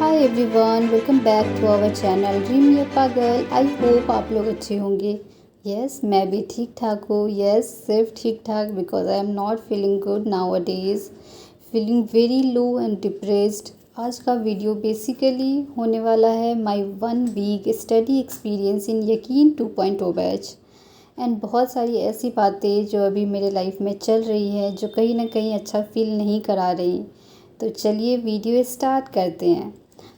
Hi everyone, welcome back to our channel dream ये पागल। I hope आप लोग अच्छे होंगे। यस, मैं भी ठीक ठाक हूँ। यस, सिर्फ ठीक ठाक because I am not feeling good now a days, feeling very low and depressed. आज का वीडियो बेसिकली होने वाला है माई 1 week study experience in Yakeen 2.0 batch and बहुत सारी ऐसी बातें जो अभी मेरे लाइफ में चल रही है जो कहीं ना कहीं अच्छा फील नहीं करा रही। तो चलिए वीडियो स्टार्ट करते हैं।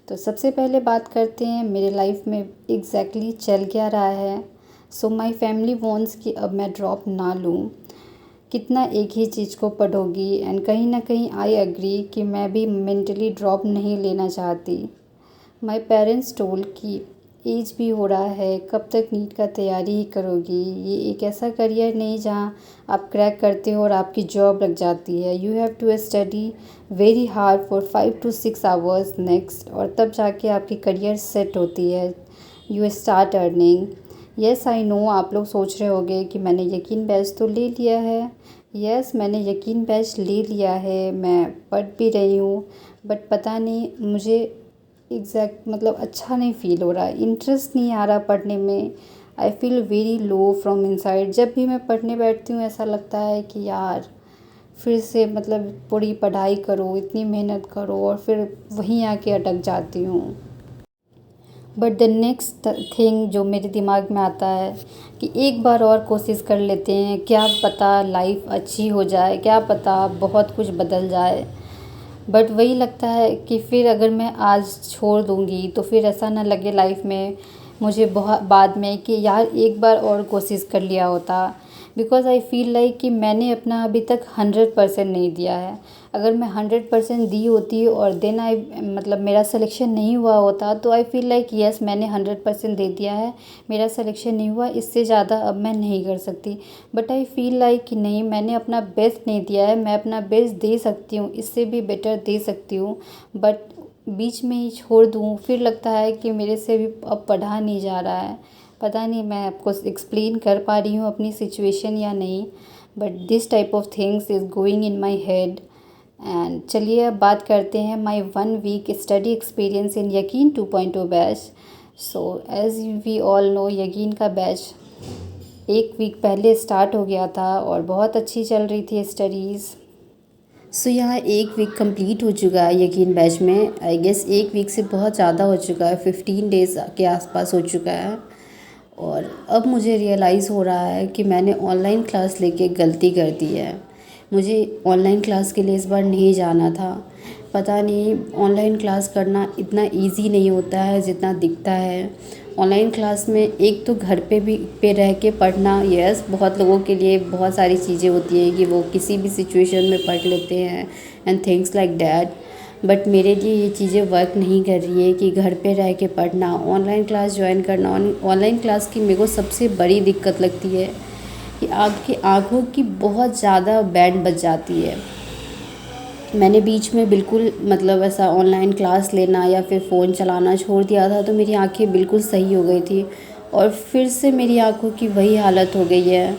तो सबसे पहले बात करते हैं मेरे लाइफ में एग्जैक्टली चल क्या रहा है। सो माय फैमिली वॉन्ट्स कि अब मैं ड्रॉप ना लूँ, कितना एक ही चीज़ को पढ़ोगी, एंड कहीं ना कहीं आई एग्री कि मैं भी मेंटली ड्रॉप नहीं लेना चाहती। माय पेरेंट्स टोल्ड कि एज भी हो रहा है, कब तक नीट का तैयारी ही करोगी। ये एक ऐसा करियर नहीं जहाँ आप क्रैक करते हो और आपकी जॉब लग जाती है। You have to study very hard for 5 to 6 hours next, और तब जाके आपकी करियर सेट होती है। You start earning. Yes I know, आप लोग सोच रहे होंगे कि मैंने यकीन बैच तो ले लिया है। यस, मैंने यकीन बैच ले लिया है, मैं पढ़ भी रही हूँ, बट पता नहीं मुझे मतलब अच्छा नहीं फील हो रहा है, इंटरेस्ट नहीं आ रहा पढ़ने में। I feel very low from inside. जब भी मैं पढ़ने बैठती हूँ ऐसा लगता है कि यार फिर से पूरी पढ़ाई करो, इतनी मेहनत करो, और फिर वहीं आके अटक जाती हूँ। बट द नेक्स्ट थिंग जो मेरे दिमाग में आता है कि एक बार और कोशिश कर लेते हैं, क्या पता लाइफ अच्छी हो जाए, क्या पता बहुत कुछ बदल जाए। बट वही लगता है कि फिर अगर मैं आज छोड़ दूँगी तो फिर ऐसा ना लगे लाइफ में मुझे बहुत बाद में कि यार एक बार और कोशिश कर लिया होता। बिकॉज़ आई फ़ील लाइक कि मैंने अपना अभी तक 100% नहीं दिया है। अगर मैं 100% दी होती और देन मेरा सिलेक्शन नहीं हुआ होता तो आई फ़ील लाइक यस मैंने 100% दे दिया है, मेरा सिलेक्शन नहीं हुआ, इससे ज़्यादा अब मैं नहीं कर सकती। बट आई फ़ील लाइक कि नहीं, मैंने अपना बेस्ट नहीं दिया है, मैं अपना बेस्ट दे सकती हूँ, इससे भी बेटर दे सकती हूँ। बट बीच में ही छोड़ दूँ फिर लगता है कि मेरे से भी अब पढ़ा नहीं जा रहा है। पता नहीं मैं आपको एक्सप्लेन कर पा रही हूँ अपनी सिचुएशन या नहीं, but this type of things is going in my head. And चलिए अब बात करते हैं my 1 week study experience in Yakeen 2.0 batch. So as we all know, Yakeen का बैच 1 वीक पहले स्टार्ट हो गया था और बहुत अच्छी चल रही थी स्टडीज़। सो यहाँ 1 वीक कंप्लीट हो चुका है यकीन बैच में। आई गेस 1 वीक से बहुत ज़्यादा हो चुका है, 15 डेज़ के आसपास हो चुका है। और अब मुझे रियलाइज़ हो रहा है कि मैंने ऑनलाइन क्लास लेके गलती कर दी है। मुझे ऑनलाइन क्लास के लिए इस बार नहीं जाना था। पता नहीं ऑनलाइन क्लास करना इतना इजी नहीं होता है जितना दिखता है। ऑनलाइन क्लास में एक तो घर पे रह के पढ़ना, यस बहुत लोगों के लिए बहुत सारी चीज़ें होती हैं कि वो किसी भी सिचुएशन में पढ़ लेते हैं and things like that. But मेरे लिए ये चीज़ें वर्क नहीं कर रही है कि घर पे रह के पढ़ना, ऑनलाइन क्लास ज्वाइन करना। ऑनलाइन क्लास की मेरे को सबसे बड़ी दिक्कत लगती है कि आपकी आँखों की बहुत ज़्यादा बैंड बज जाती है। मैंने बीच में बिल्कुल ऐसा ऑनलाइन क्लास लेना या फिर फ़ोन चलाना छोड़ दिया था तो मेरी आँखें बिल्कुल सही हो गई थी, और फिर से मेरी आँखों की वही हालत हो गई है।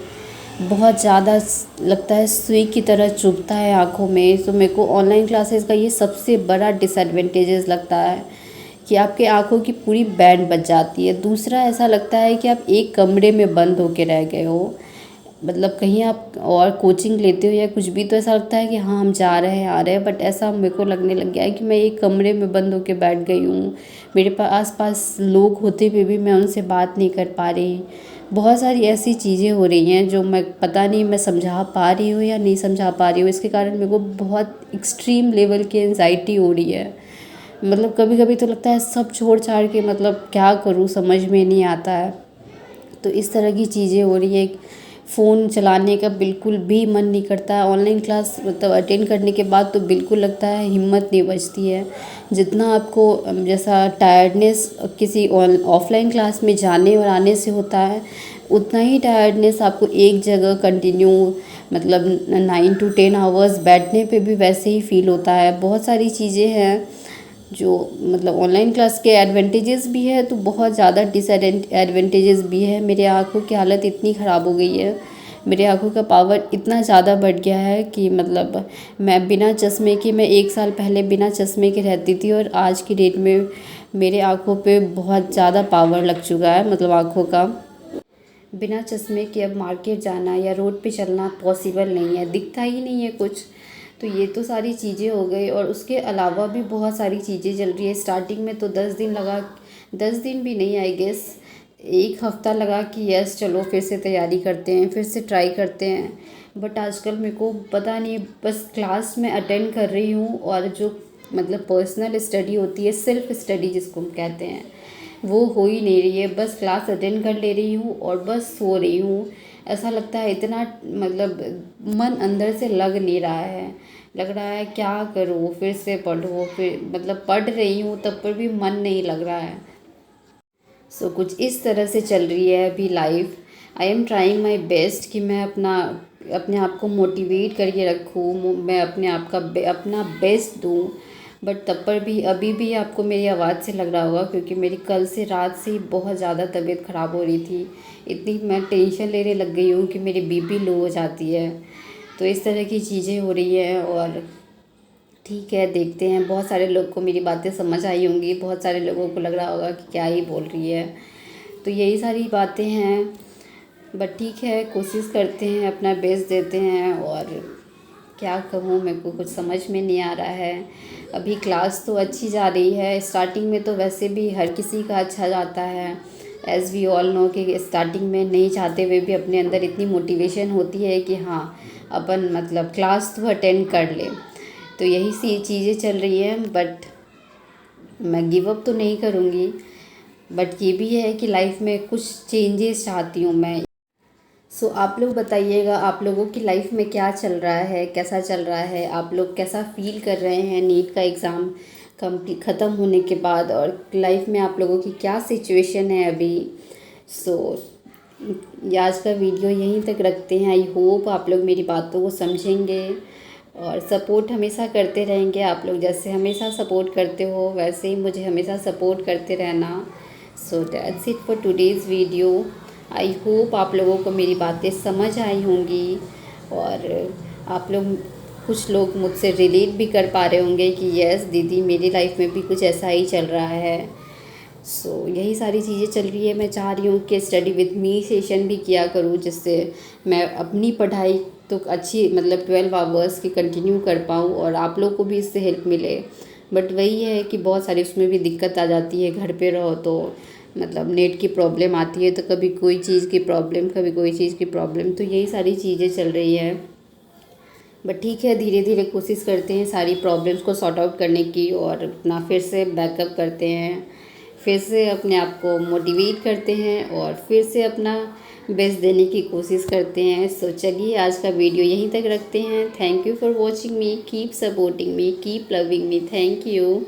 बहुत ज़्यादा लगता है सुई की तरह चुभता है आँखों में। तो मेरे को ऑनलाइन क्लासेस का ये सबसे बड़ा डिसएडवांटेजेस लगता है कि आपके आँखों की पूरी बैंड बज जाती है। दूसरा ऐसा लगता है कि आप एक कमरे में बंद होके रह गए हो, कहीं आप और कोचिंग लेते हो या कुछ भी तो ऐसा लगता है कि हाँ हम जा रहे हैं आ रहे हैं, बट ऐसा मेरे को लगने लग गया है कि मैं एक कमरे में बंद होके बैठ गई हूँ। मेरे पास आसपास लोग होते हुए भी मैं उनसे बात नहीं कर पा रही। बहुत सारी ऐसी चीज़ें हो रही हैं जो मैं पता नहीं मैं समझा पा रही हूँ या नहीं समझा पा रही हूँ। इसके कारण मेरे को बहुत एक्सट्रीम लेवल की एंजाइटी हो रही है। कभी कभी तो लगता है सब छोड़ छाड़ के क्या करूँ समझ में नहीं आता है। तो इस तरह की चीज़ें हो रही है। फ़ोन चलाने का बिल्कुल भी मन नहीं करता है। ऑनलाइन क्लास अटेंड करने के बाद तो बिल्कुल लगता है हिम्मत नहीं बचती है। जितना आपको जैसा टायर्डनेस किसी ऑफलाइन क्लास में जाने और आने से होता है, उतना ही टायर्डनेस आपको एक जगह कंटिन्यू 9 to 10 आवर्स बैठने पे भी वैसे ही फ़ील होता है। बहुत सारी चीज़ें हैं जो ऑनलाइन क्लास के एडवांटेजेस भी है तो बहुत ज़्यादा डिसएडवांटेजेस भी है। मेरे आँखों की हालत इतनी ख़राब हो गई है, मेरे आँखों का पावर इतना ज़्यादा बढ़ गया है कि मतलब मैं बिना चश्मे के, मैं 1 साल पहले बिना चश्मे के रहती थी और आज की डेट में मेरे आँखों पे बहुत ज़्यादा पावर लग चुका है, मतलब आँखों का। बिना चश्मे के अब मार्केट जाना या रोड पे चलना पॉसिबल नहीं है, दिखता ही नहीं है कुछ। तो ये तो सारी चीज़ें हो गई और उसके अलावा भी बहुत सारी चीज़ें चल रही है। स्टार्टिंग में तो 10 दिन लगा, 10 दिन भी नहीं, आई गेस 1 हफ़्ता लगा कि यस चलो फिर से तैयारी करते हैं, फिर से ट्राई करते हैं। बट आजकल मेरे को पता नहीं, बस क्लास में अटेंड कर रही हूँ और जो मतलब पर्सनल स्टडी होती है, सेल्फ स्टडी जिसको हम कहते हैं, वो हो ही नहीं रही है। बस क्लास अटेंड कर ले रही हूँ और बस सो रही हूँ। ऐसा लगता है इतना, मतलब मन अंदर से लग नहीं रहा है, लग रहा है क्या करूँ, फिर से पढ़ूँ, फिर मतलब पढ़ रही हूँ तब पर भी मन नहीं लग रहा है। सो कुछ इस तरह से चल रही है अभी life. I am trying my best कि मैं अपने आप को मोटिवेट करके रखूँ, मैं अपने आप का अपना बेस्ट दूँ। बट तब पर भी अभी भी आपको मेरी आवाज़ से लग रहा होगा, क्योंकि मेरी कल से रात से ही बहुत ज़्यादा तबीयत ख़राब हो रही थी। इतनी मैं टेंशन लेने लग गई हूँ कि मेरी बीपी लो हो जाती है। तो इस तरह की चीज़ें हो रही हैं और ठीक है, देखते हैं। बहुत सारे लोग को मेरी बातें समझ आई होंगी, बहुत सारे लोगों को लग रहा होगा कि क्या ही बोल रही है। तो यही सारी बातें हैं। बट ठीक है, कोशिश करते हैं, अपना बेस्ट देते हैं। और क्या कहूँ, मेरे को कुछ समझ में नहीं आ रहा है। अभी क्लास तो अच्छी जा रही है, स्टार्टिंग में तो वैसे भी हर किसी का अच्छा जाता है। एज़ वी ऑल नो कि स्टार्टिंग में नहीं चाहते हुए भी अपने अंदर इतनी मोटिवेशन होती है कि हाँ अपन मतलब क्लास तो अटेंड कर ले। तो यही सी चीज़ें चल रही हैं। बट मैं गिव अप तो नहीं करूँगी। बट ये भी है कि लाइफ में कुछ चेंजेस चाहती हूँ मैं। सो आप लोग बताइएगा, आप लोगों की लाइफ में क्या चल रहा है, कैसा चल रहा है, आप लोग कैसा फील कर रहे हैं नीट का एग्ज़ाम कंप्लीट ख़त्म होने के बाद, और लाइफ में आप लोगों की क्या सिचुएशन है अभी। सो आज का वीडियो यहीं तक रखते हैं। आई होप आप लोग मेरी बातों को समझेंगे और सपोर्ट हमेशा करते रहेंगे। आप लोग जैसे हमेशा सपोर्ट करते हो वैसे ही मुझे हमेशा सपोर्ट करते रहना। So that's it for today's video. I hope आप लोगों को मेरी बातें समझ आई होंगी और आप लोग, कुछ लोग मुझसे रिलेट भी कर पा रहे होंगे कि यस दीदी मेरी लाइफ में भी कुछ ऐसा ही चल रहा है। सो यही सारी चीज़ें चल रही है। मैं चाह रही हूँ कि स्टडी विद मी सेशन भी किया करूँ, जिससे मैं अपनी पढ़ाई तो अच्छी मतलब 12 आवर्स की कंटिन्यू कर पाऊँ और आप लोग को भी इससे हेल्प मिले। बट वही है कि बहुत सारी उसमें भी दिक्कत आ जाती है, घर पे रहो तो मतलब नेट की प्रॉब्लम आती है, तो कभी कोई चीज़ की प्रॉब्लम, कभी कोई चीज़ की प्रॉब्लम, तो यही सारी चीज़ें चल रही है। बट ठीक है, धीरे धीरे कोशिश करते हैं सारी प्रॉब्लम्स को सॉर्ट आउट करने की और अपना फिर से बैकअप करते हैं, फिर से अपने आप को मोटिवेट करते हैं और फिर से अपना बेस्ट देने की कोशिश करते हैं। सो चलिए आज का वीडियो यहीं तक रखते हैं। Thank you for watching me, keep supporting me, keep loving me. Thank you.